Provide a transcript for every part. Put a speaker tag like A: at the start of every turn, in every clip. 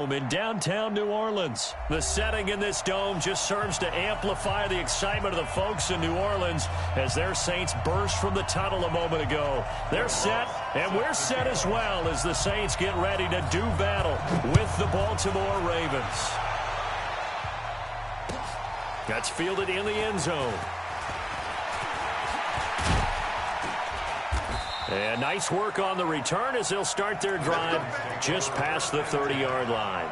A: In downtown New Orleans. The setting in this dome just serves to amplify the excitement of the folks in New Orleans as their Saints burst from the tunnel a moment ago. They're set, and we're set as well as the Saints get ready to do battle with the Baltimore Ravens. That's fielded in the end zone. And nice work on the return as they'll start their drive just past the 30-yard line.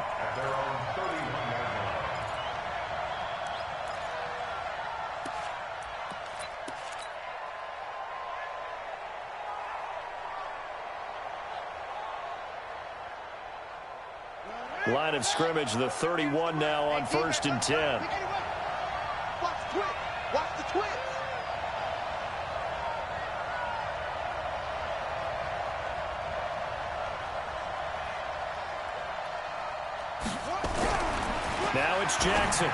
A: Line of scrimmage, the 31 now on 1st and 10.
B: Watch the twist.
A: Now it's Jackson.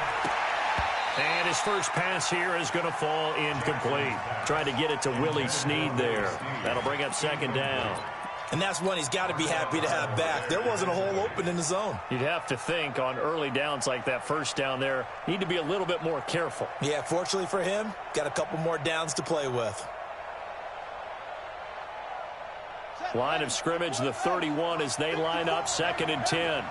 A: And his first pass here is going to fall incomplete. Trying to get it to Willie Snead there. That'll bring up 2nd down.
C: And that's one he's got to be happy to have back. There wasn't a hole open in the zone.
A: You'd have to think on early downs like that first down there, need to be a little bit more careful.
C: Yeah, fortunately for him, got a couple more downs to play with.
A: Line of scrimmage, the 31 as they line up 2nd and 10.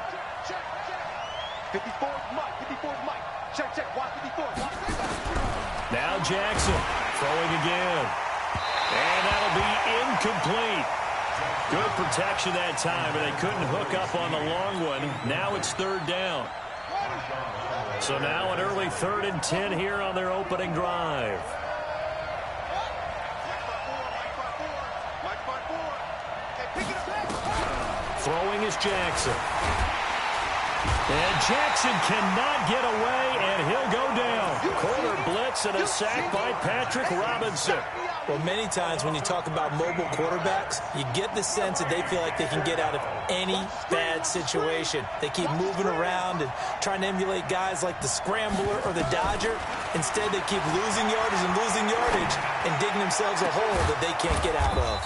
B: 54 Mike. 54 Mike. Check. Watch 54.
A: Now Jackson throwing again. And that'll be incomplete. Good protection that time, and they couldn't hook up on the long one. Now it's 3rd down. So now an early 3rd and 10 here on their opening drive. Throwing is Jackson. And Jackson cannot get away, and he'll go down. Corner blitz and a sack by Patrick Robinson.
C: Well, many times when you talk about mobile quarterbacks, you get the sense that they feel like they can get out of any bad situation. They keep moving around and trying to emulate guys like the Scrambler or the Dodger. Instead, they keep losing yardage and digging themselves a hole that they can't get out of.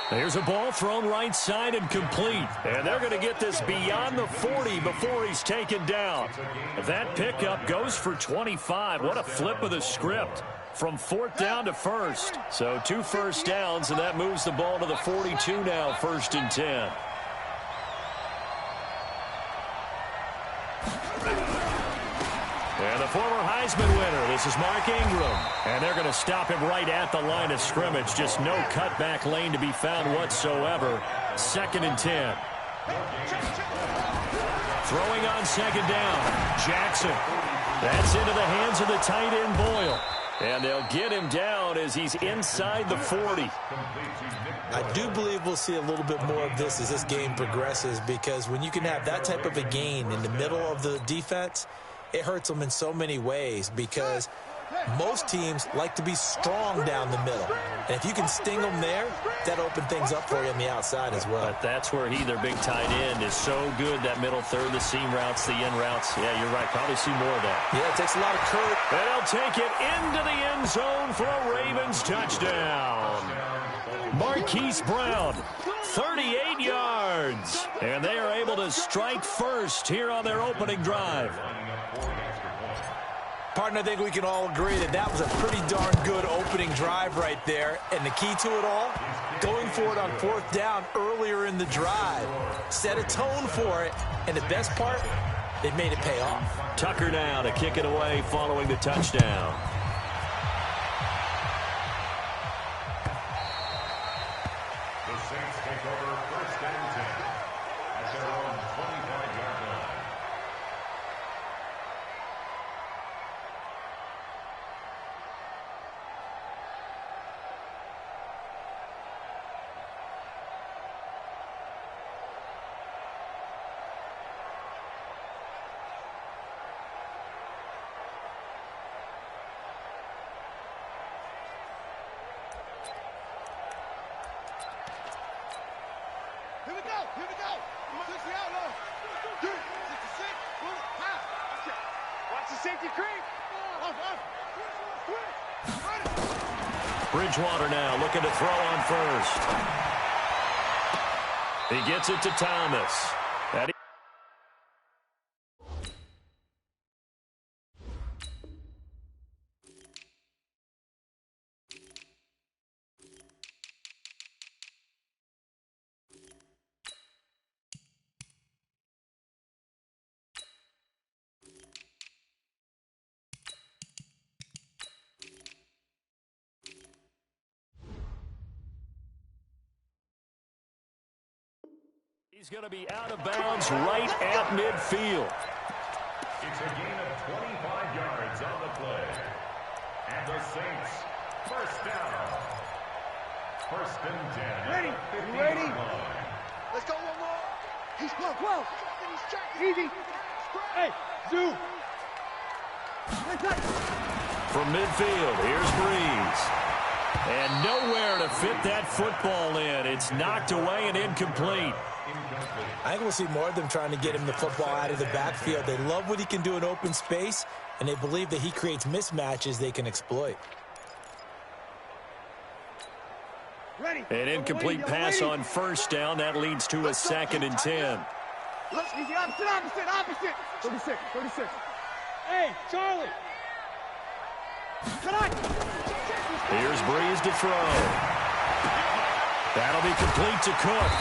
A: There's a ball thrown right side and complete. And they're going to get this beyond the 40 before he's taken down. That pickup goes for 25. What a flip of the script. From 4th down to 1st. So 2 first downs, and that moves the ball to the 42 now, 1st and 10. And the former Heisman winner, this is Mark Ingram. And they're going to stop him right at the line of scrimmage. Just no cutback lane to be found whatsoever. 2nd and 10. Throwing on 2nd down. Jackson. That's into the hands of the tight end Boyle. And they'll get him down as he's inside the 40.
C: I do believe we'll see a little bit more of this as this game progresses, because when you can have that type of a gain in the middle of the defense, it hurts them in so many ways, because most teams like to be strong down the middle. And if you can sting them there, that opens things up for you on the outside as well.
A: But that's where their big tight end, is so good, that middle third, the seam routes, the in routes. Yeah, you're right. Probably see more of that.
C: Yeah, it takes a lot of courage.
A: And they'll take it into the end zone for a Ravens touchdown. Marquise Brown, 38 yards. And they are able to strike first here on their opening drive.
C: Partner, I think we can all agree that that was a pretty darn good opening drive right there. And the key to it all, going for it on 4th down earlier in the drive. Set a tone for it. And the best part, they've made it pay off.
A: Tucker now to kick it away following the touchdown.
D: The Saints take over 1st and 10 at their own 25-yard line.
B: Here we go. 60 out low. 66. Watch the safety creep.
A: Bridgewater now looking to throw on 1st. He gets it to Thomas. He's going to be out of bounds right at midfield.
D: It's a gain of 25 yards on the play. And the Saints, first down. First and 10.
B: Ready? You ready? Let's go one more. He's close. Whoa. Easy. Hey, Zoo.
A: From midfield, here's Breeze. And nowhere to fit that football in. It's knocked away and incomplete.
C: I think we'll see more of them trying to get him the football out of the backfield. They love what he can do in open space, and they believe that he creates mismatches they can exploit.
A: An incomplete pass on first down. That leads to a 2nd and 10.
B: Let's easy. Opposite. 36. Hey, Charlie.
A: Here's Breeze to throw. That'll be complete to Cook.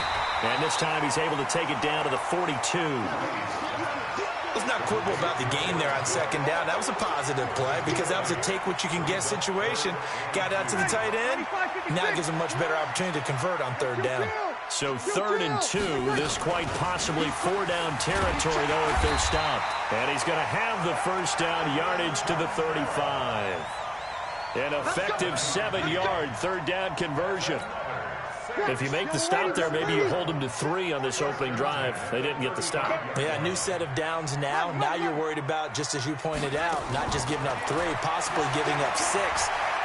A: And this time he's able to take it down to the 42.
C: Let's not quibble about the gain there on 2nd down. That was a positive play because that was a take-what-you-can-get situation. Got out to the tight end. Now it gives him a much better opportunity to convert on 3rd down.
A: So 3rd and 2. This quite possibly 4-down territory, though, if they're stopped. And he's going to have the first down yardage to the 35. An effective 7-yard 3rd down conversion. If you make the stop there, maybe you hold them to 3 on this opening drive. They didn't get the stop.
C: Yeah, new set of downs now. Now you're worried about, just as you pointed out, not just giving up 3, possibly giving up 6.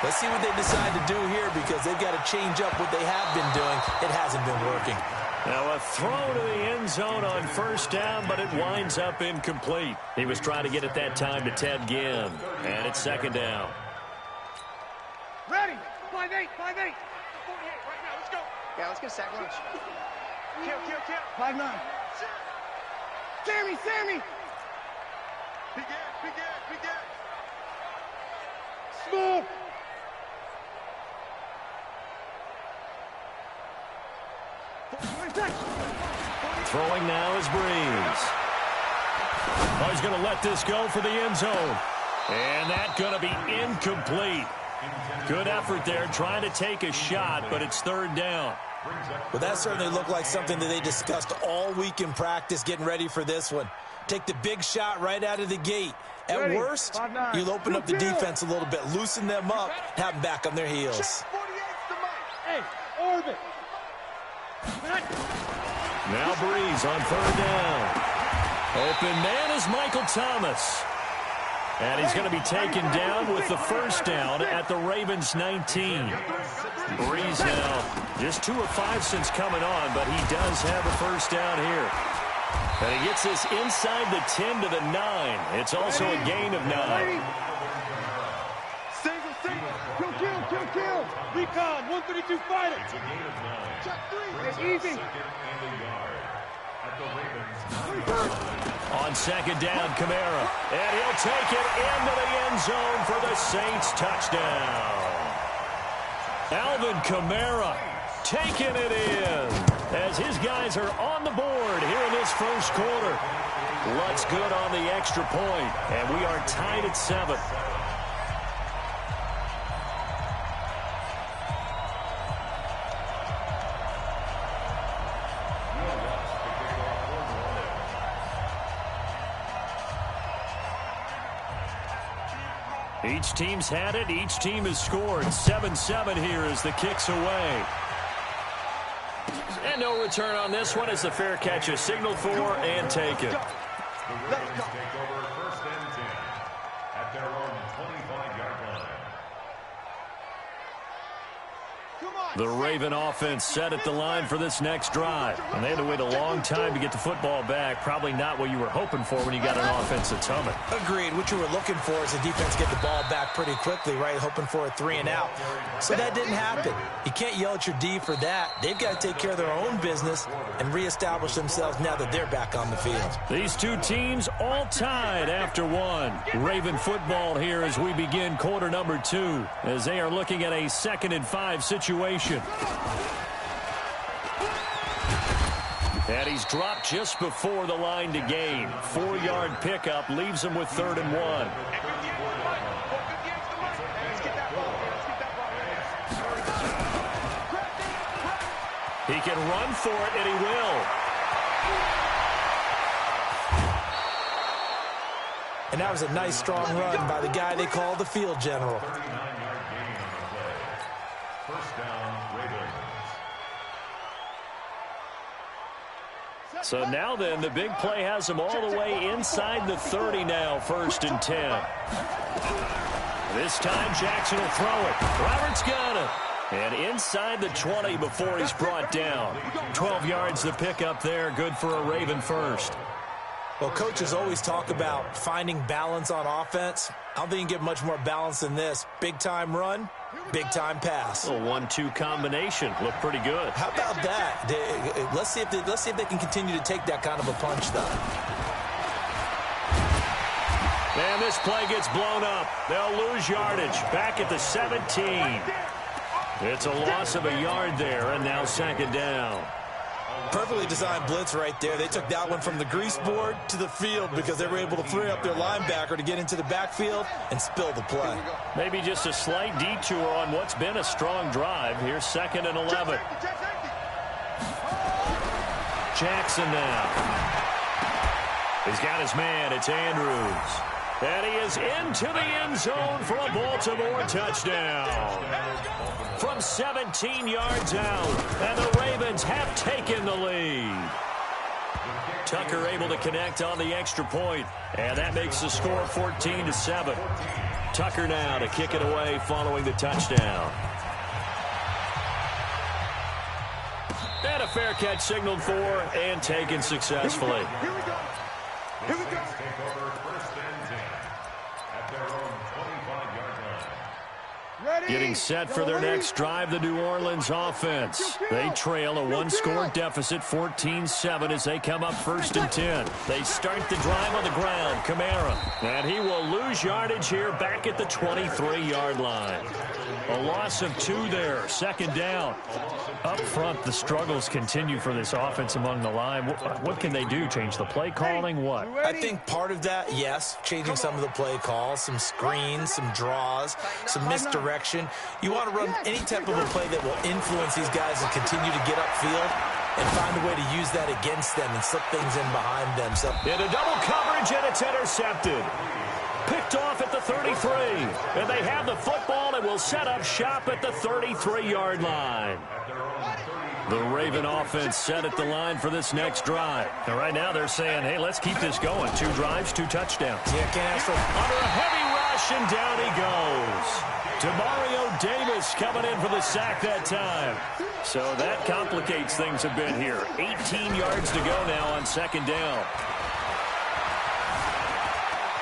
C: Let's see what they decide to do here because they've got to change up what they have been doing. It hasn't been working.
A: Now a throw to the end zone on first down, but it winds up incomplete. He was trying to get it that time to Ted Ginn. And it's 2nd down.
B: Ready? 5-8. 48 right now. Let's go. Yeah, let's get a sack lunch. Kill. 5-9. Sammy. Begin. Smooth.
A: Throwing now is Breeze. Oh, he's going to let this go for the end zone. And that's going to be incomplete. Good effort there, trying to take a shot, but it's 3rd down.
C: Well, that certainly looked like something that they discussed all week in practice, getting ready for this one. Take the big shot right out of the gate. At worst, you'll open up the defense a little bit, loosen them up, have them back on their heels.
B: Hey, orbit.
A: Now Breeze on 3rd down. Open man is Michael Thomas. And he's going to be taken down with the first down at the Ravens 19. Breeze now just 2 of 5 since coming on, but he does have a first down here. And he gets this inside the 10 to the 9. It's also a gain of 9.
B: Single. Kill. Recon, 132 fighter.
D: It's a gain of 9.
B: Check 3. It's easy.
D: 2nd and a yard at the Ravens.
A: On 2nd down, Kamara. And he'll take it into the end zone for the Saints touchdown. Alvin Kamara taking it in as his guys are on the board here in this first quarter. Lutz good on the extra point, and we are tied at 7. Each team's had it. Each team has scored. 7-7 here as the kick's away. And no return on this one as the fair catch is signaled for and taken.
D: The Ravens take over 1st and 10 at their own 25-yard line.
A: The Raven offense set at the line for this next drive. And they had to wait a long time to get the football back. Probably not what you were hoping for when you got an offense that's humming.
C: Agreed. What you were looking for is the defense get the ball back pretty quickly, right? Hoping for a 3 and out. So that didn't happen. You can't yell at your D for that. They've got to take care of their own business and reestablish themselves now that they're back on the field.
A: These two teams all tied after 1. Raven football here as we begin quarter number 2 as they are looking at a 2nd and 5 situation. And he's dropped just before the line to gain. 4-yard pickup leaves him with 3rd and 1. He can run for it, and he will.
C: And that was a nice, strong run by the guy they call the field general.
D: 39-yard gain on the play. First down, Ravens.
A: So now then, the big play has them all the way inside the 30 now, 1st and 10. This time Jackson will throw it. Roberts got it. And inside the 20 before he's brought down. 12 yards the pickup there. Good for a Raven first.
C: Well, coaches always talk about finding balance on offense. I don't think you can get much more balance than this. Big-time run, big-time pass.
A: A 1-2 combination. Looked pretty good.
C: How about that? Let's see if they can continue to take that kind of a punch, though.
A: And this play gets blown up. They'll lose yardage. Back at the 17. It's a loss of a yard there, and now 2nd down.
C: Perfectly designed blitz right there. They took that one from the grease board to the field because they were able to free up their linebacker to get into the backfield and spill the play.
A: Maybe just a slight detour on what's been a strong drive. Here's 2nd and 11. Jackson now. He's got his man. It's Andrews. And he is into the end zone for a Baltimore touchdown. From 17 yards out, and the Ravens have taken the lead. Tucker able to connect on the extra point, and that makes the score 14-7. Tucker now to kick it away following the touchdown. And a fair catch signaled for and taken successfully.
B: Here we go. Here we go.
D: Take over 1st and 10 at their own 25-yard line.
B: Ready?
A: Getting set for their next drive, the New Orleans offense. They trail a 1-score deficit, 14-7, as they come up 1st and 10. They start the drive on the ground. Kamara. And he will lose yardage here back at the 23-yard line. A loss of 2 there. 2nd down. Up front, the struggles continue for this offense among the line. What can they do? Change the play calling? What?
C: I think part of that, yes, changing some of the play calls, some screens, some draws, some misdirection. You want to run any type of a play that will influence these guys and continue to get upfield and find a way to use that against them and slip things in behind them. So
A: into double coverage, and it's intercepted. Picked off at the 33. And they have the football and will set up shop at the 33-yard line. The Raven offense set at the line for this next drive. And right now they're saying, hey, let's keep this going. 2 drives, 2 touchdowns.
C: yeah, can't ask for
A: Under a heavy rush, and down he goes. Demario Davis coming in for the sack that time. So that complicates things a bit here. 18 yards to go now on 2nd down.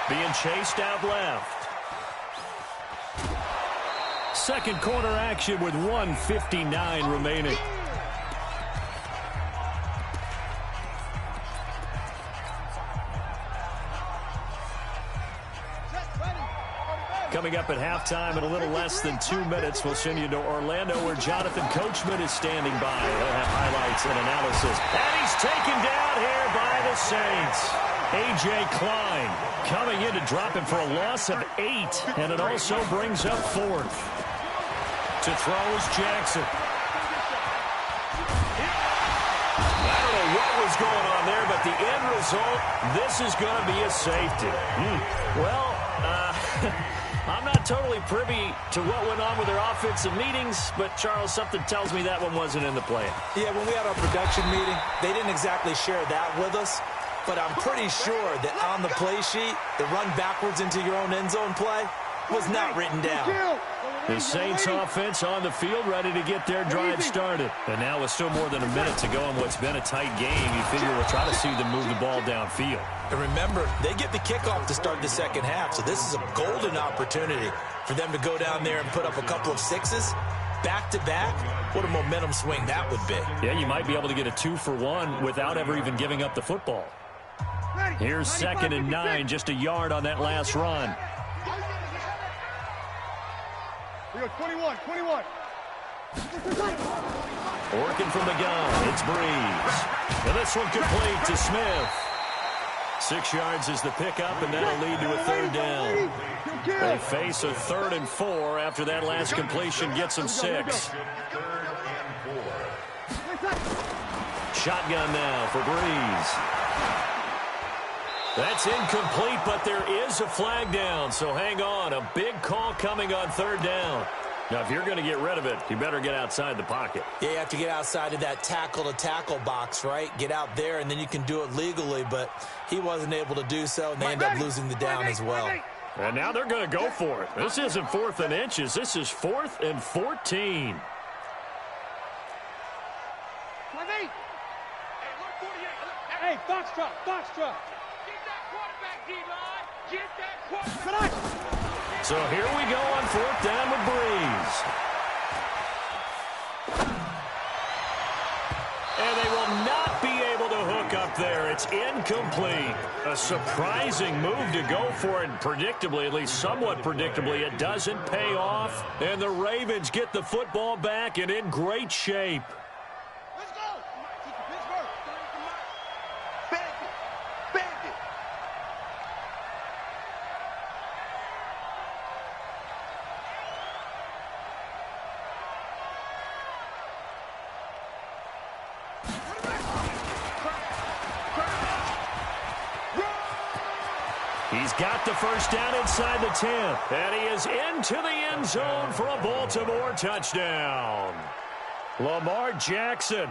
A: Being chased out left. 2nd quarter action with 1:59 remaining. Coming up at halftime in a little less than 2 minutes, we'll send you to Orlando where Jonathan Coachman is standing by. He'll have highlights and analysis. And he's taken down here by the Saints. A.J. Klein coming in to drop him for a loss of 8. And it also brings up 4th. To throw is Jackson. I don't know what was going on there, but the end result, this is going to be a safety. Well, I'm not totally privy to what went on with their offensive meetings, but, Charles, something tells me that one wasn't in the plan.
C: Yeah, when we had our production meeting, they didn't exactly share that with us, but I'm pretty sure that on the play sheet, the run backwards into your own end zone play was not written down.
A: The Saints offense on the field ready to get their drive started. And now with still more than a minute to go in what's been a tight game, you figure we'll try to see them move the ball downfield.
C: And remember, they get the kickoff to start the 2nd half, so this is a golden opportunity for them to go down there and put up a couple of 6s back-to-back. What a momentum swing that would be.
A: Yeah, you might be able to get a 2-for-1 without ever even giving up the football. Here's 2nd and 9, just a yard on that last run.
B: We go 21.
A: Working from the gun, it's Breeze. And this one complete to Smith. 6 yards is the pickup, and that'll lead to a 3rd down. They face a 3rd and 4 after that last completion gets them 6. Shotgun now for Breeze. That's incomplete, but there is a flag down, so hang on. A big call coming on third down. Now, if you're going to get rid of it, you better get outside the pocket.
C: Yeah, you have to get outside of that tackle-to-tackle box, right? Get out there, and then you can do it legally, but he wasn't able to do so, and they end up losing the down as well.
A: And now they're going to go for it. This isn't 4th and inches. This is 4th and 14.
B: Hey, Foxtrot, Foxtrot. Get that quarterback, D-line. Get that quarterback.
A: So here we go on 4th down with Breeze. And they will not be able to hook up there. It's incomplete. A surprising move to go for it. Predictably, at least somewhat predictably, it doesn't pay off. And the Ravens get the football back and in great shape.
B: Let's go. Pittsburgh. Bandit. Bandit.
A: He's got the first down inside the 10. And he is into the end zone for a Baltimore touchdown. Lamar Jackson.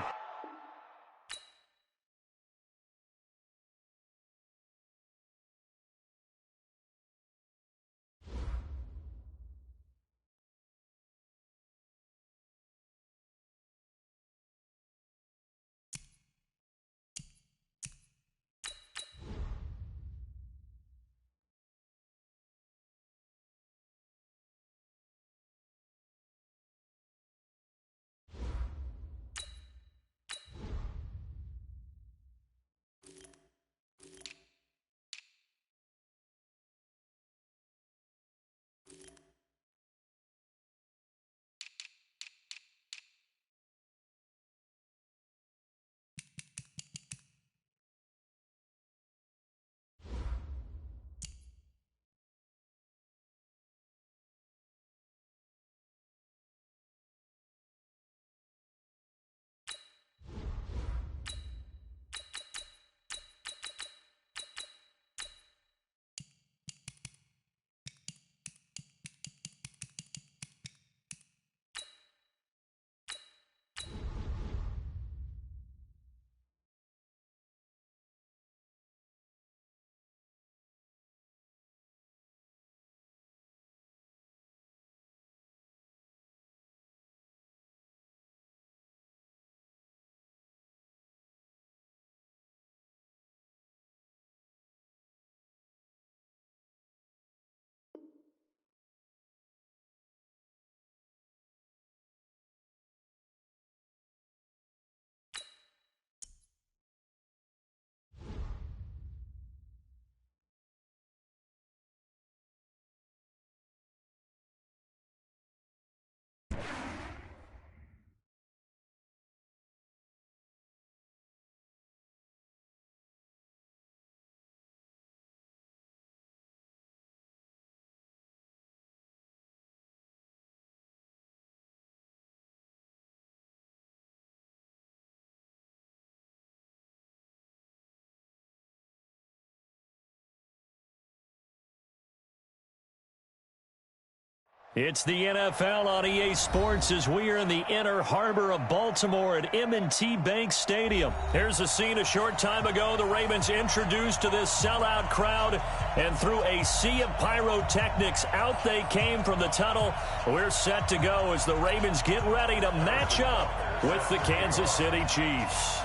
A: It's the NFL on EA Sports as we are in the inner harbor of Baltimore at M&T Bank Stadium. Here's a scene a short time ago. The Ravens introduced to this sellout crowd, and through a sea of pyrotechnics, out they came from the tunnel. We're set to go as the Ravens get ready to match up with the Kansas City Chiefs.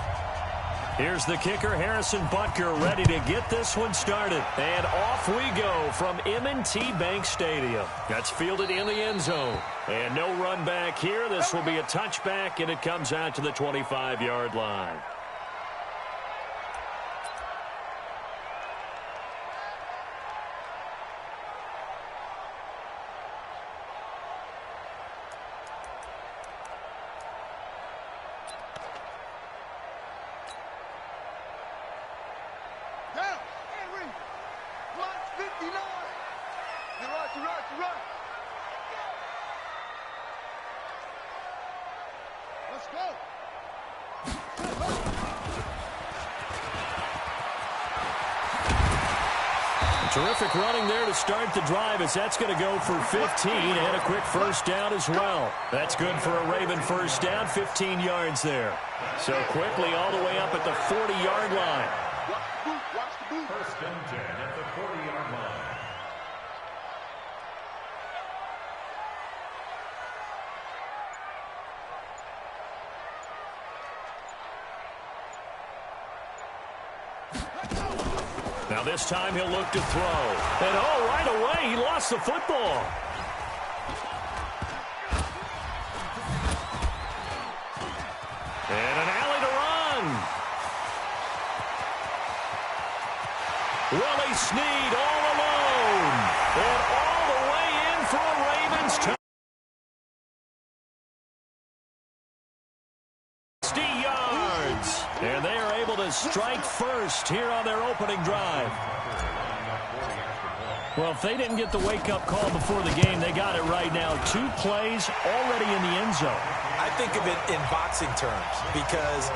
A: Here's the kicker, Harrison Butker, ready to get this one started. And off we go from M&T Bank Stadium. That's fielded in the end zone. And no run back here. This will be a touchback, and it comes out to the 25-yard line.
B: Let's go.
A: Terrific running there to start the drive as that's going to go for 15 and a quick first down as well. That's good for a Raven first down, 15 yards there. So quickly all the way up at the 40-yard line.
D: First and 10 at the 40-yard line.
A: Now this time he'll look to throw. And right away he lost the football. And an alley to run. Willie Snead all alone. And all the way in for a Ravens touchdown. 60 yards. And they are able to strike first here on their opening drive. Well, if they didn't get the wake-up call before the game, they got it right now. 2 plays already in the end zone.
C: I think of it in boxing terms because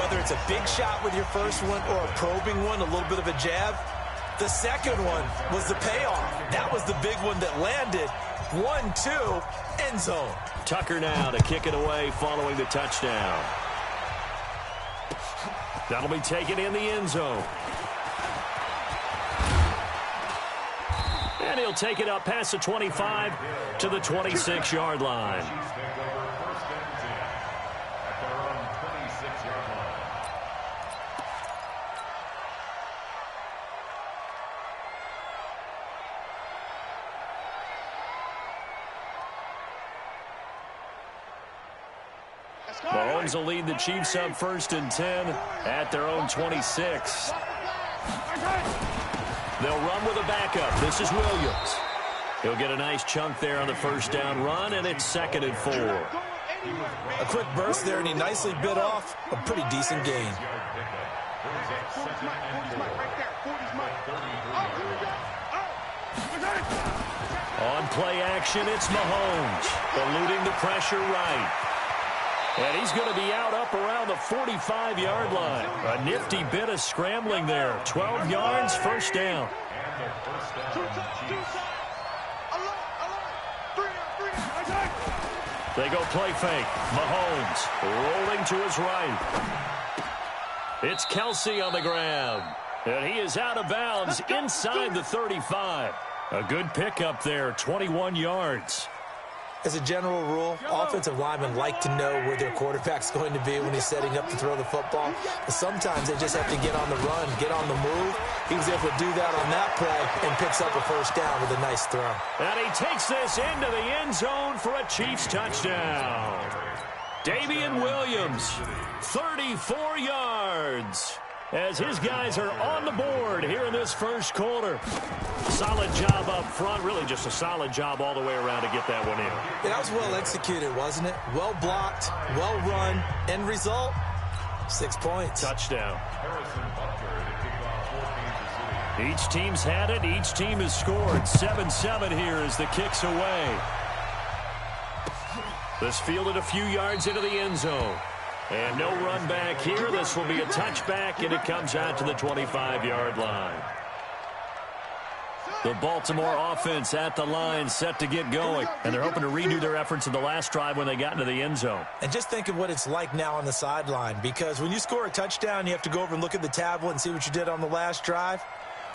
C: whether it's a big shot with your first one or a probing one, a little bit of a jab, the second one was the payoff. That was the big one that landed. 1-2, end zone.
A: Tucker now to kick it away following the touchdown. That'll be taken in the end zone. And he'll take it up past the 25 to the 26-yard line. Mahomes will lead the Chiefs up first and 10 at their own 26. They'll run with a backup. This is Williams. He'll get a nice chunk there on the first down run, and it's 2nd and 4.
C: A quick burst there, and he nicely bit off a pretty decent gain.
A: On play action, it's Mahomes, eluding the pressure right. And he's going to be out up around the 45-yard line. A nifty bit of scrambling there. 12 yards, first down. They go play fake. Mahomes rolling to his right. It's Kelsey on the grab. And he is out of bounds inside the 35. A good pickup there, 21 yards.
C: As a general rule, offensive linemen like to know where their quarterback's going to be when he's setting up to throw the football. But sometimes they just have to get on the run, get on the move. He was able to do that on that play and picks up a first down with a nice throw.
A: And he takes this into the end zone for a Chiefs touchdown. Damian Williams, 34 yards. As his guys are on the board here in this first quarter. Solid job up front. Really just a solid job all the way around to get that one in.
C: Yeah, that was well executed, wasn't it? Well blocked, well run. End result, 6 points.
A: Touchdown. Each team's had it. Each team has scored. 7-7 here as the kick's away. This fielded a few yards into the end zone. And no run back here. This will be a touchback, and it comes out to the 25-yard line. The Baltimore offense at the line, set to get going. And they're hoping to redo their efforts in the last drive when they got into the end zone.
C: And just think of what it's like now on the sideline. Because when you score a touchdown, you have to go over and look at the tablet and see what you did on the last drive.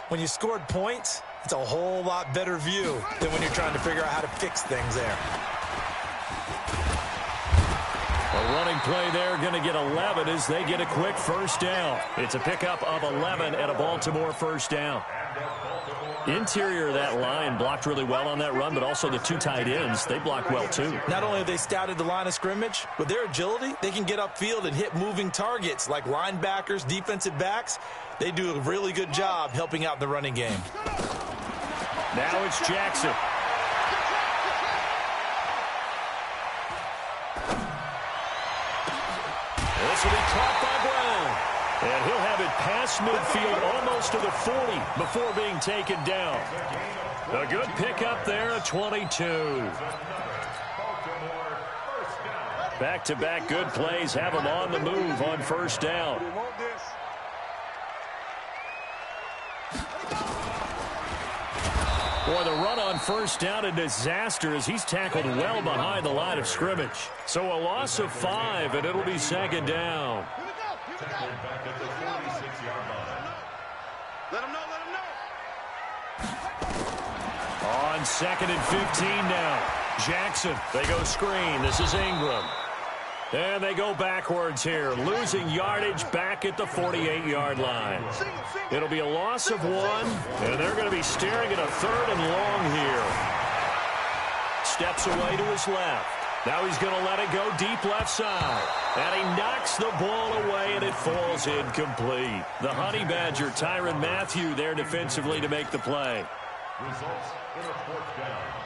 C: When you scored points, it's a whole lot better view than when you're trying to figure out how to fix things there.
A: A running play there, going to get 11 as they get a quick first down. It's a pickup of 11 and a Baltimore first down. Interior of that line blocked really well on that run, but also the 2 tight ends, they blocked well too.
C: Not only have they scouted the line of scrimmage, with their agility, they can get upfield and hit moving targets like linebackers, defensive backs. They do a really good job helping out the running game.
A: Now it's Jackson. This will be caught by Brown. And he'll have it past midfield almost to the 40 before being taken down. A good pickup there at 22. Back-to-back good plays have him on the move on first down. Boy, the run on first down, a disaster as he's tackled well behind the line of scrimmage. So a loss of 5, and it'll be second down.
D: Tackled back at the 46-yard line.
B: Let him know, let him know.
A: On second and 15 now. Jackson, they go screen. This is Ingram. And they go backwards here, losing yardage back at the 48-yard line. It'll be a loss of 1, and they're going to be staring at a 3rd and long here. Steps away to his left. Now he's going to let it go deep left side. And he knocks the ball away, and it falls incomplete. The Honey Badger, Tyrann Mathieu, there defensively to make the play.
D: Results in a 4th down.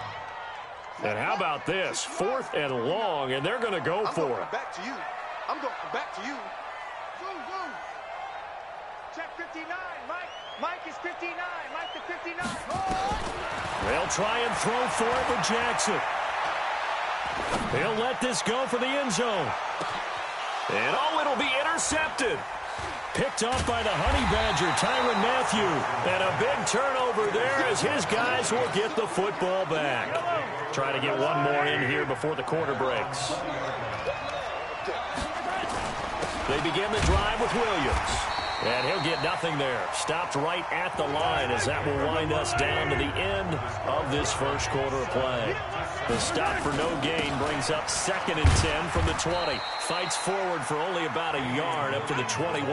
A: And how about this? 4th and long, and they're going to go for it.
B: Back to you. I'm going back to you. Check 59, Mike. Mike is 59. Mike to 59.
A: They'll try and throw for it with Jackson. He'll let this go for the end zone. And oh, it'll be intercepted. Picked off by the Honey Badger, Tyrann Mathieu. And a big turnover there as his guys will get the football back. Try to get one more in here before the quarter breaks. They begin the drive with Williams. And he'll get nothing there. Stopped right at the line as that will wind us down to the end of this first quarter of play. The stop for no gain brings up 2nd and 10 from the 20. Fights forward for only about a yard up to the 21.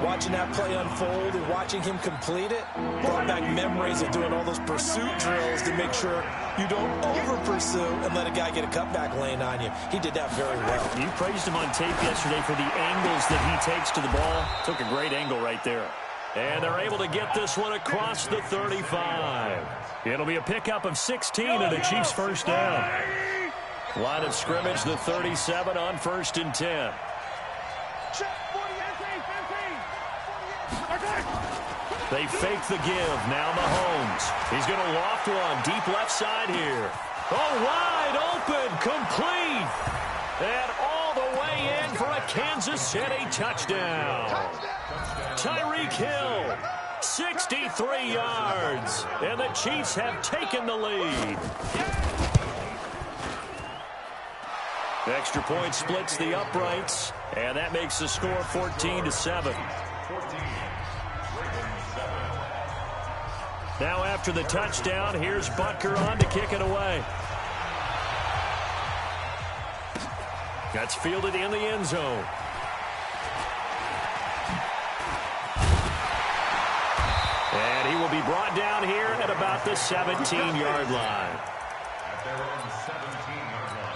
C: Watching that play unfold and watching him complete it brought back memories of doing all those pursuit drills to make sure you don't over-pursue and let a guy get a cutback lane on you. He did that very well.
A: You praised him on tape yesterday for the angles that he takes to the ball. Took a great angle right there. And they're able to get this one across the 35. It'll be a pickup of 16 and a Chiefs first down. Line of scrimmage, the 37 on 1st and 10. They fake the give. Now Mahomes. He's going to loft one deep left side here. Oh, wide open, complete. And all the way in for a Kansas City touchdown. Tyreek Hill, 63 yards. And the Chiefs have taken the lead. The extra point splits the uprights. And that makes the score 14-7. Now after the touchdown, here's Butker on to kick it away. That's fielded in the end zone. And he will be brought down here at about the 17-yard line.
D: At their own 17-yard line.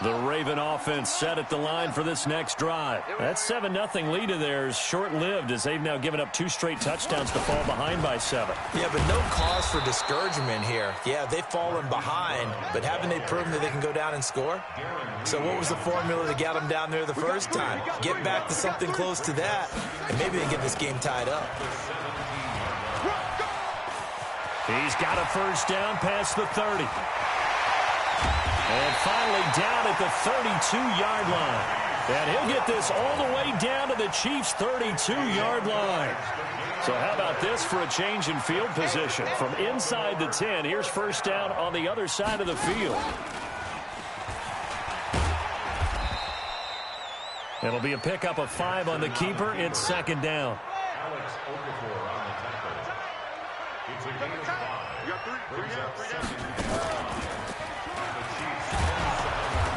A: The Raven offense set at the line for this next drive. That 7-0 lead of theirs short-lived as they've now given up 2 straight touchdowns to fall behind by 7.
C: Yeah, but no cause for discouragement here. Yeah, they've fallen behind, but haven't they proven that they can go down and score? So what was the formula to get them down there the first time? Get back to something close to that, and maybe they get this game tied up.
A: He's got a first down past the 30. And finally down at the 32-yard line. And he'll get this all the way down to the Chiefs' 32-yard line. So how about this for a change in field position? From inside the 10, here's first down on the other side of the field. It'll be a pickup of 5 on the keeper. It's second down.
D: Alex Okafor on the tackle. It's a gain of 5.
B: You got 3 down.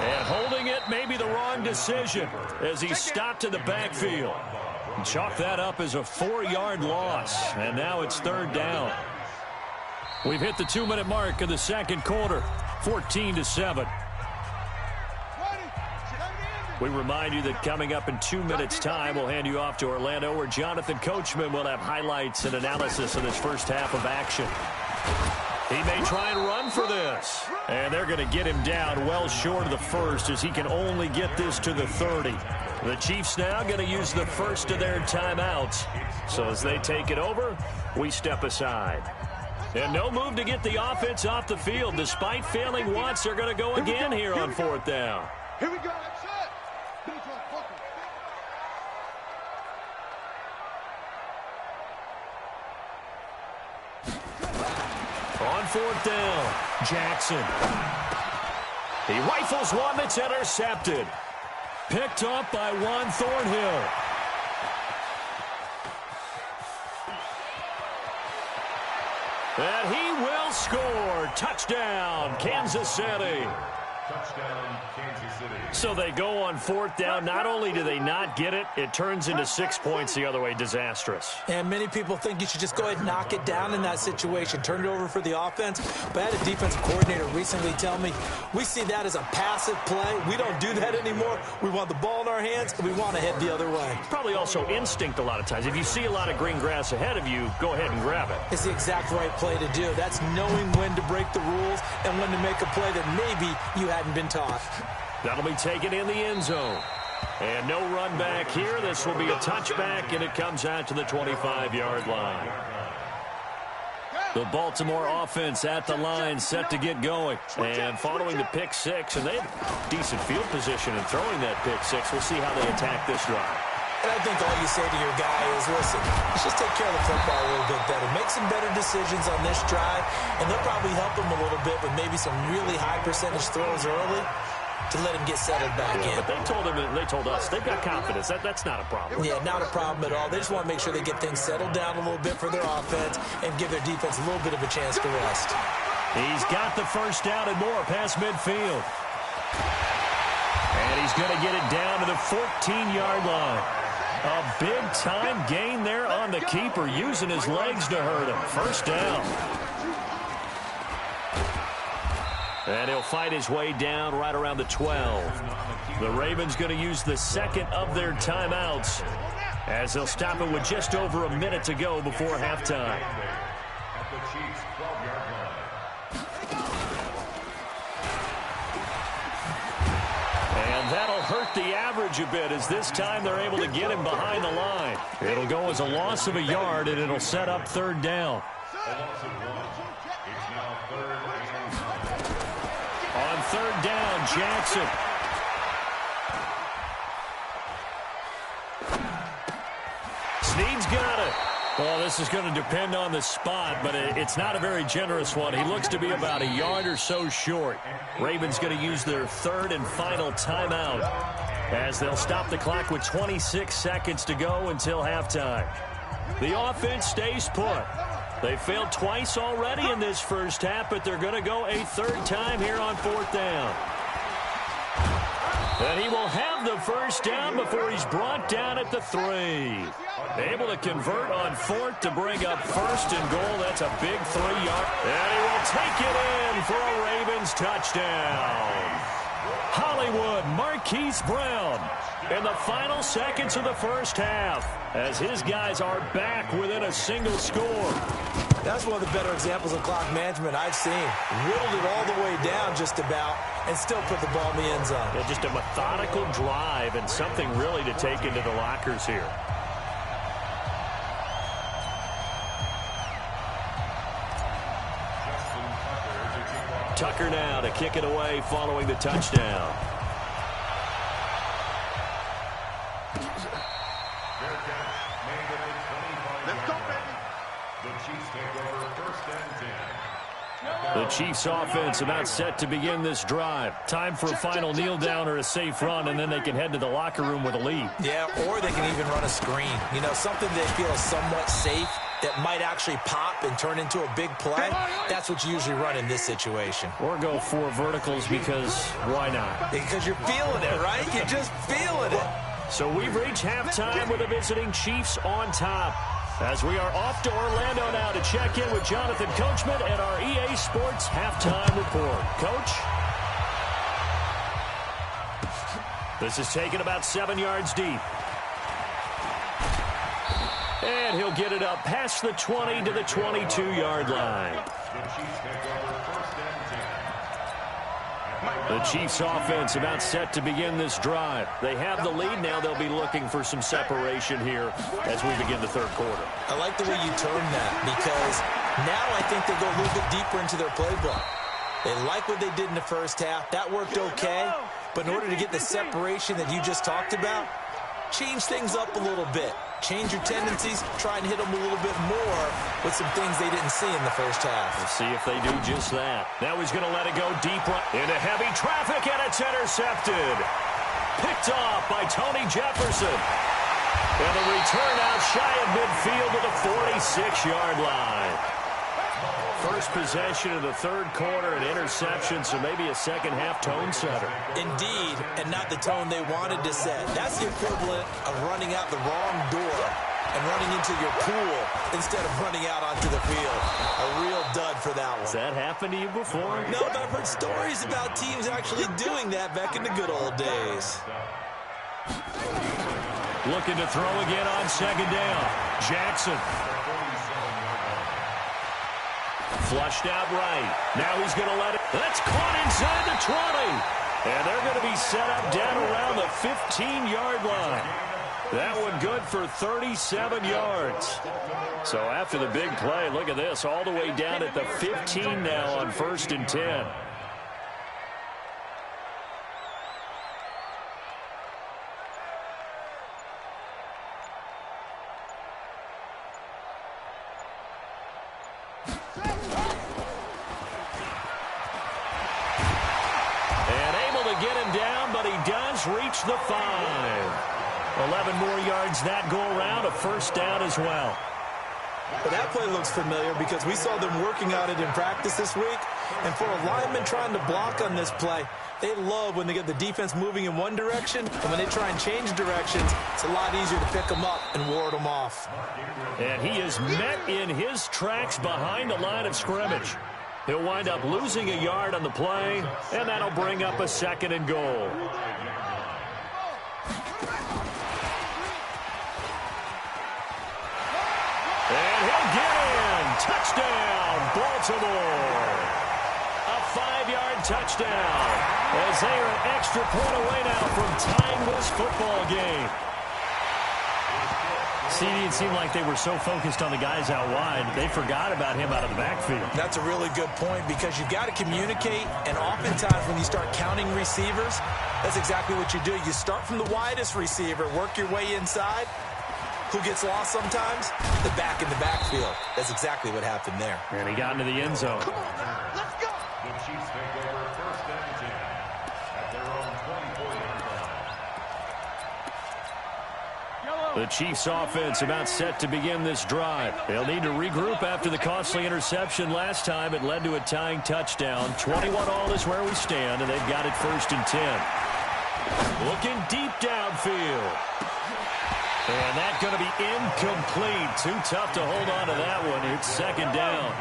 A: And holding it may be the wrong decision as he's stopped in the backfield. Chalk that up as a 4-yard loss. And now it's third down. We've hit the 2-minute mark of the second quarter. 14-7. We remind you that coming up in 2 minutes' time, we'll hand you off to Orlando, where Jonathan Coachman will have highlights and analysis of this first half of action. He may try and run for this. And they're going to get him down well short of the first as he can only get this to the 30. The Chiefs now going to use the first of their timeouts. So as they take it over, we step aside. And no move to get the offense off the field. Despite failing once, they're going to go again here on 4th down.
B: Here we go.
A: On 4th down, Jackson. He rifles one that's intercepted. Picked up by Juan Thornhill. And he will score. Touchdown, Kansas City.
D: Touchdown, Kansas City.
A: So they go on 4th down. Not only do they not get it, it turns into 6 points the other way. Disastrous.
C: And many people think you should just go ahead and knock it down in that situation. Turn it over for the offense. But I had a defensive coordinator recently tell me, we see that as a passive play. We don't do that anymore. We want the ball in our hands, and we want to head the other way.
A: Probably also instinct a lot of times. If you see a lot of green grass ahead of you, go ahead and grab it.
C: It's the exact right play to do. That's knowing when to break the rules and when to make a play that maybe you hadn't been taught.
A: That'll be taken in the end zone. And no run back here. This will be a touchback, and it comes out to the 25-yard line. The Baltimore offense at the line, set to get going. And following the pick six, and they have decent field position in throwing that pick six. We'll see how they attack this drive.
C: And I think all you say to your guy is, listen, let's just take care of the football a little bit better. Make some better decisions on this drive, and they'll probably help him a little bit with maybe some really high percentage throws early to let him get settled back in.
A: But they told us, they've got confidence. That's not a problem.
C: Yeah, not a problem at all. They just want to make sure they get things settled down a little bit for their offense and give their defense a little bit of a chance to rest.
A: He's got the first down and more past midfield. And he's going to get it down to the 14-yard line. A big-time gain there on the keeper, using his legs to hurt him. First down. And he'll fight his way down right around the 12. The Ravens going to use the second of their timeouts as they'll stop it with just over a minute to go before halftime.
D: At the Chiefs' 12-yard line.
A: And that'll hurt the average a bit, as this time they're able to get him behind the line. It'll go as a loss of a yard, and it'll set up 3rd down.
D: A loss of 1. It's now 3rd and 9.
A: On 3rd down, Jackson. Snead's got it. Well, this is going to depend on the spot, but it's not a very generous one. He looks to be about a yard or so short. Ravens going to use their 3rd and final timeout as they'll stop the clock with 26 seconds to go until halftime. The offense stays put. They failed twice already in this first half, but they're going to go a 3rd time here on 4th down. And he will have the first down before he's brought down at the 3. Able to convert on 4th to bring up 1st and goal. That's a big 3-yard. And he will take it in for a Ravens touchdown. Hollywood Marquise Brown in the final seconds of the first half as his guys are back within a single score.
C: That's one of the better examples of clock management I've seen. Whittled it all the way down just about and still put the ball in the end zone.
A: Yeah, just a methodical drive and something really to take into the lockers here. Tucker now to kick it away following the touchdown.
B: Let's go, baby.
D: The Chiefs take over 1st and 10.
A: The Chiefs offense about set to begin this drive. Time for a final kneel down or a safe run, and then they can head to the locker room with a lead.
C: Yeah, or they can even run a screen. You know, something they feel is somewhat safe that might actually pop and turn into a big play. That's what you usually run in this situation.
A: Or go 4 verticals, because why not?
C: Because you're feeling it, right? You're just feeling it.
A: So we've reached halftime with the visiting Chiefs on top. As we are off to Orlando now to check in with Jonathan Coachman at our EA Sports Halftime Report. Coach? This is taken about 7 yards deep. And he'll get it up past the 20 to the 22-yard line. The Chiefs offense about set to begin this drive. They have the lead now. They'll be looking for some separation here as we begin the 3rd quarter.
C: I like the way you term that, because now I think they go a little bit deeper into their playbook. They like what they did in the first half. That worked okay. But in order to get the separation that you just talked about, change things up a little bit. change your tendencies, try and hit them a little bit more with some things they didn't see in the first half.
A: We'll see if they do just that. Now he's going to let it go deep into heavy traffic, and it's intercepted. Picked off by Tony Jefferson. And the return out shy of midfield to the 46-yard line. First possession of the third quarter, an interception, so maybe a second-half tone setter.
C: Indeed, and not the tone they wanted to set. That's the equivalent of running out the wrong door and running into your pool instead of running out onto the field. A real dud for that one.
A: Has that happened to you before?
C: No, but I've heard stories about teams actually doing that back in the good old days.
A: Looking to throw again on second down. Jackson. Flushed out right. Now he's going to let it. That's caught inside the 20. And they're going to be set up down around the 15-yard line. That one good for 37 yards. So after the big play, look at this, all the way down at the 15 now on 1st and 10. Reach the 5. 11 more yards that go around, a first down as well.
C: But that play looks familiar because we saw them working on it in practice this week. And for a lineman trying to block on this play, they love when they get the defense moving in one direction, and when they try and change directions, it's a lot easier to pick them up and ward them off.
A: And he is met in his tracks behind the line of scrimmage. He'll wind up losing a yard on the play, and that'll bring up a 2nd and goal. And he'll get in. Touchdown, Baltimore. A 5-yard touchdown as they are an extra point away now from tying this football game. See, it seemed like they were so focused on the guys out wide, they forgot about him out of the backfield.
C: That's a really good point because you've got to communicate, and oftentimes when you start counting receivers, that's exactly what you do. You start from the widest receiver, work your way inside. Who gets lost sometimes? The back in the backfield. That's exactly what happened there.
A: And he got into the end zone.
B: Come on, let's go.
D: The Chiefs take over 1st and 10 at their own 24-yard line.
A: The Chiefs offense about set to begin this drive. They'll need to regroup after the costly interception last time. It led to a tying touchdown. 21-all is where we stand, and they've got it 1st and 10. Looking deep downfield. And that's going to be incomplete. Too tough to hold on to that one. It's 2nd down.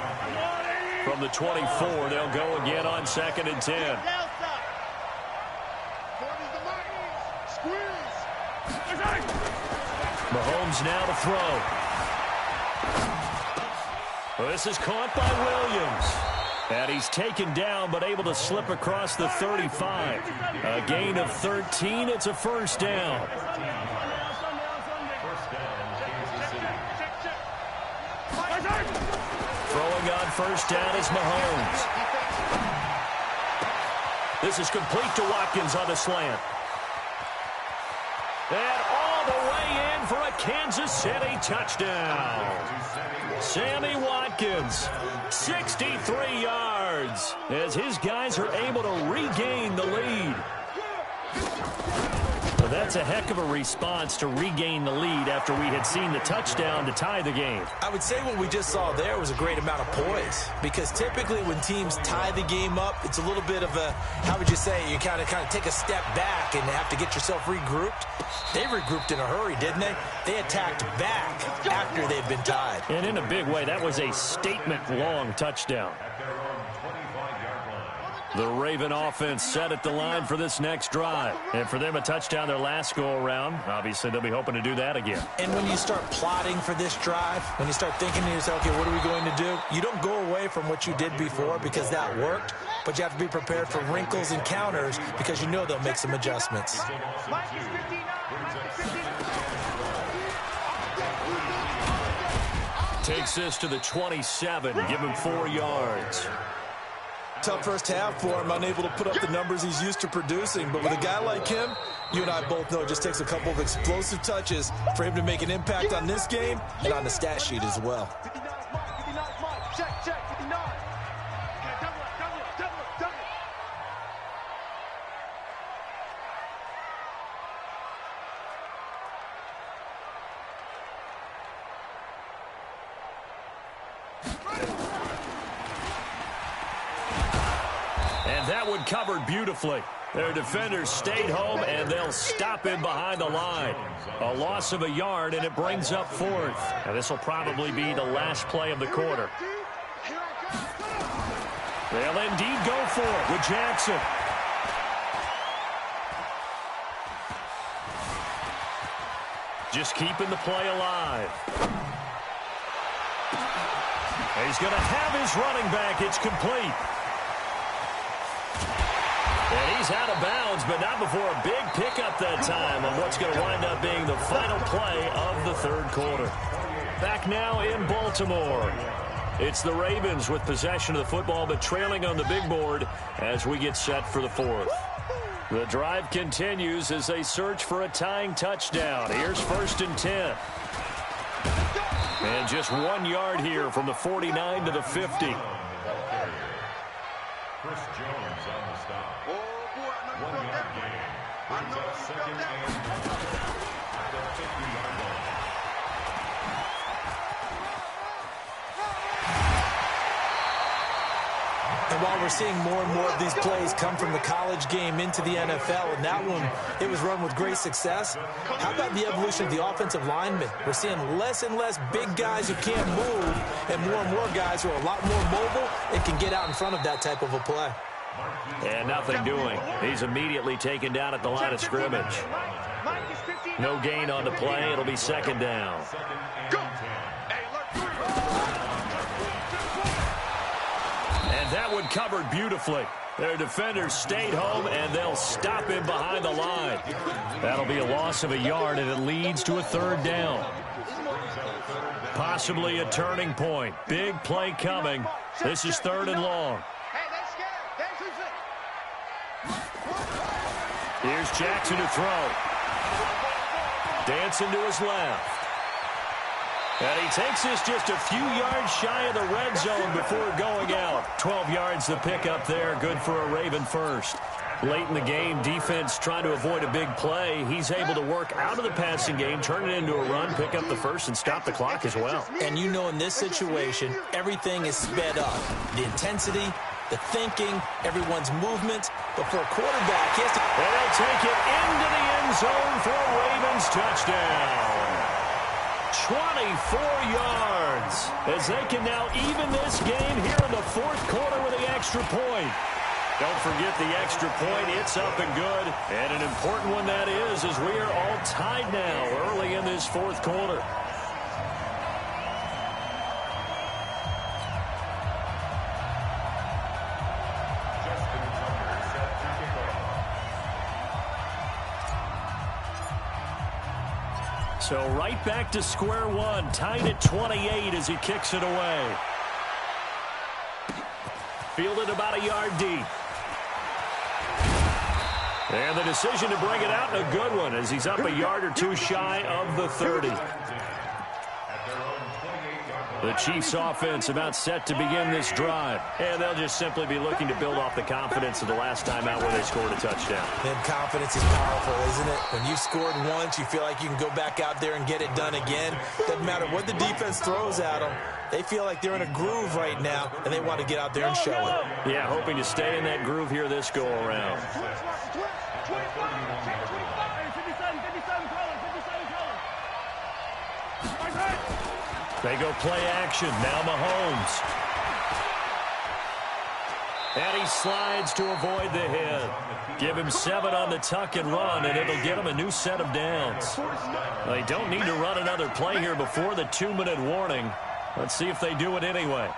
A: From the 24, they'll go again on 2nd and 10. Mahomes now to throw. This is caught by Williams. And he's taken down but able to slip across the 35. A gain of 13. It's a 1st down. Throwing on 1st down is Mahomes. This is complete to Watkins on the slant. And all the way in for a Kansas City touchdown. Sammy Watkins, 63 yards, as his guys are able to regain the lead. Well, that's a heck of a response to regain the lead after we had seen the touchdown to tie the game.
C: I would say what we just saw there was a great amount of poise, because typically when teams tie the game up, it's a little bit of a, how would you say, you kind of take a step back and have to get yourself regrouped. They regrouped in a hurry, didn't they? They attacked back after they'd been tied.
A: And in a big way, that was a statement-long touchdown. The Raven offense set at the line for this next drive. And for them, a touchdown their last go-around. Obviously, they'll be hoping to do that again.
C: And when you start plotting for this drive, when you start thinking to yourself, okay, what are we going to do? You don't go away from what you did before because that worked, but you have to be prepared for wrinkles and counters because you know they'll make some adjustments.
A: Takes this to the 27, give him 4 yards.
C: Tough first half for him, unable to put up the numbers he's used to producing. But with a guy like him, You and I both know it just takes a couple of explosive touches for him to make an impact on this game and on the stat sheet as well.
B: 59 Mike, 59 Mike. Check, 59. Okay, double up.
A: And that one covered beautifully. Their defenders stayed home, and they'll stop him behind the line. A loss of a yard, and it brings up fourth. And this will probably be the last play of the quarter. They'll indeed go for it with Jackson. Just keeping the play alive. And he's going to have his running back. It's complete. And he's out of bounds, but not before a big pickup that time on what's going to wind up being the final play of the third quarter. Back now in Baltimore. It's the Ravens with possession of the football, but trailing on the big board as we get set for the fourth. The drive continues as they search for a tying touchdown. Here's 1st and 10. And just 1 yard here from the 49 to the 50.
D: Chris Jones on the stop. 1 yard gain. Brings up 2nd and 1 at the 50-yard line.
C: And while we're seeing more and more of these plays come from the college game into the NFL, and that one, it was run with great success, how about the evolution of the offensive linemen? We're seeing less and less big guys who can't move and more guys who are a lot more mobile and can get out in front of that type of a play.
A: And nothing doing. He's immediately taken down at the line of scrimmage. No gain on the play. It'll be 2nd down. And that one covered beautifully. Their defenders stayed home, and they'll stop him behind the line. That'll be a loss of a yard, and it leads to a 3rd down. Possibly a turning point. Big play coming. This is 3rd and long. Here's Jackson to throw. Dancing to his left. And he takes this just a few yards shy of the red zone before going out. 12 yards to pick up there. Good for a Raven first. Late in the game, defense trying to avoid a big play. He's able to work out of the passing game, turn it into a run, pick up the first, and stop the clock as well.
C: And you know in this situation, everything is sped up. The intensity, the thinking, everyone's movement. But for a quarterback, he has to...
A: And they'll take it into the end zone for a Ravens touchdown. 24 yards as they can now even this game here in the 4th quarter with the extra point. Don't forget the extra point. It's up and good. And an important one that is, as we are all tied now early in this 4th quarter. So right back to square one, tied at 28 as he kicks it away. Fielded about a yard deep. And the decision to bring it out, a good one, as he's up a yard or two shy of the 30. The Chiefs offense about set to begin this drive. And they'll just simply be looking to build off the confidence of the last time out where they scored a touchdown.
C: And confidence is powerful, isn't it? When you've scored once, you feel like you can go back out there and get it done again. Doesn't matter what the defense throws at them. They feel like they're in a groove right now, and they want to get out there and show it.
A: Yeah, hoping to stay in that groove here this go-around. They go play action. Now Mahomes. And he slides to avoid the hit. Give him 7 on the tuck and run, and it'll get him a new set of downs. They don't need to run another play here before the 2-minute warning. Let's see if they do it anyway.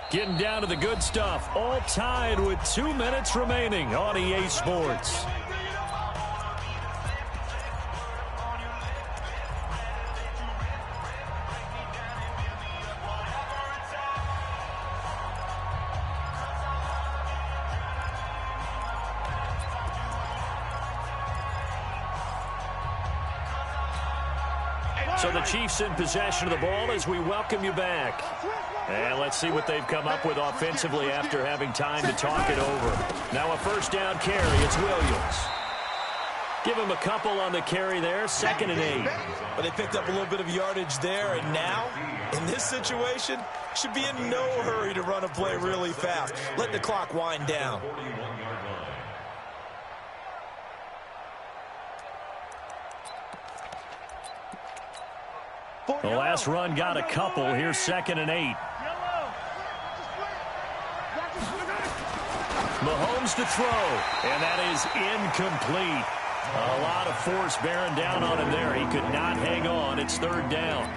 A: Getting down to the good stuff. All tied with 2 minutes remaining on EA Sports. So the Chiefs in possession of the ball as we welcome you back. And let's see what they've come up with offensively after having time to talk it over. Now a first down carry. It's Williams. Give him a couple on the carry there. 2nd and 8.
C: But they picked up a little bit of yardage there, and now, in this situation, should be in no hurry to run a play really fast. Let the clock wind down.
A: The last run got a couple. Here's 2nd and 8. Mahomes to throw, and that is incomplete. A lot of force bearing down on him there. He could not hang on. It's 3rd down.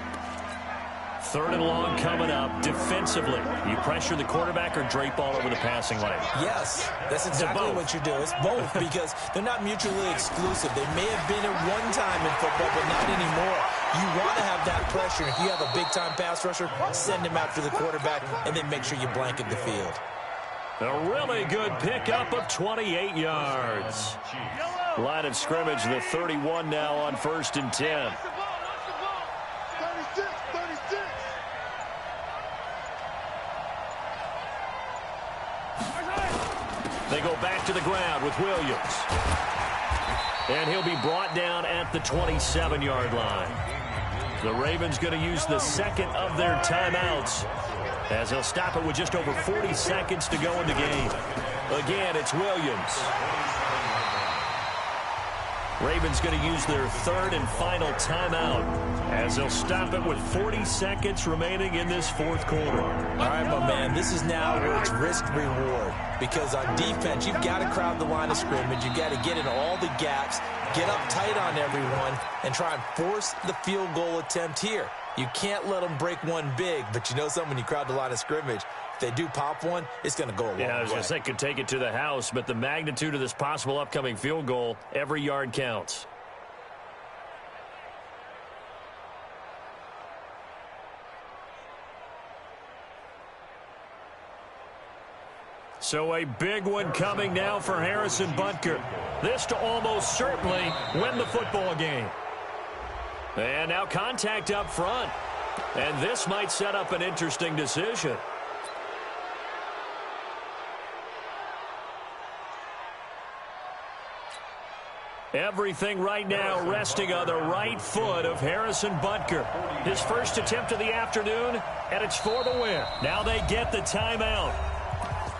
A: 3rd and long coming up. Defensively, you pressure the quarterback or drape all over the passing lane?
C: Yes, that's exactly what you do. It's both because they're not mutually exclusive. They may have been at one time in football, but not anymore. You want to have that pressure. If you have a big-time pass rusher, send him after the quarterback, and then make sure you blanket the field.
A: A really good pickup of 28 yards. Line of scrimmage, the 31 now on 1st and 10. They go back to the ground with Williams. And he'll be brought down at the 27-yard line. The Ravens going to use the 2nd of their timeouts, as they'll stop it with just over 40 seconds to go in the game. Again, it's Williams. Ravens going to use their 3rd and final timeout, as they'll stop it with 40 seconds remaining in this 4th quarter.
C: All right, my man, this is now where it's risk-reward, because on defense, you've got to crowd the line of scrimmage. You've got to get in all the gaps, get up tight on everyone, and try and force the field goal attempt here. You can't let them break one big, but you know something, when you crowd the line of scrimmage, if they do pop one, it's going to go a long way.
A: Yeah, I was going to say, could take it to the house, but the magnitude of this possible upcoming field goal, every yard counts. So a big one coming now for Harrison Butker. This to almost certainly win the football game. And now contact up front. And this might set up an interesting decision. Everything right now resting on the right foot of Harrison Butker. His first attempt of the afternoon, and it's for the win. Now they get the timeout.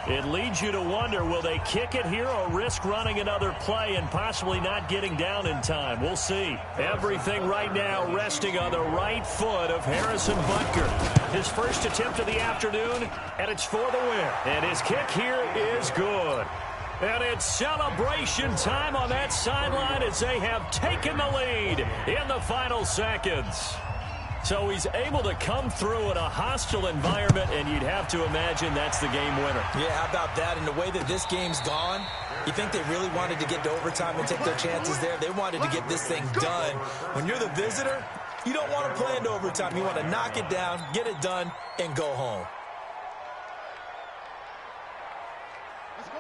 A: It leads you to wonder, will they kick it here or risk running another play and possibly not getting down in time? We'll see. Everything right now resting on the right foot of Harrison Butker. His first attempt of the afternoon, and it's for the win. And his kick here is good. And it's celebration time on that sideline as they have taken the lead in the final seconds. So he's able to come through in a hostile environment, and you'd have to imagine that's the game winner.
C: Yeah, how about that? And the way that this game's gone, you think they really wanted to get to overtime and take their chances there? They wanted to get this thing done. When you're the visitor, you don't want to play into overtime. You want to knock it down, get it done, and go home.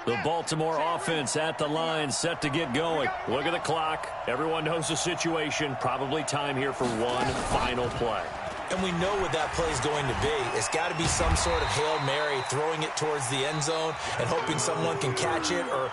A: The Baltimore offense at the line, set to get going. Look at the clock. Everyone knows the situation. Probably time here for one final play.
C: And we know what that play is going to be. It's got to be some sort of Hail Mary, throwing it towards the end zone and hoping someone can catch it or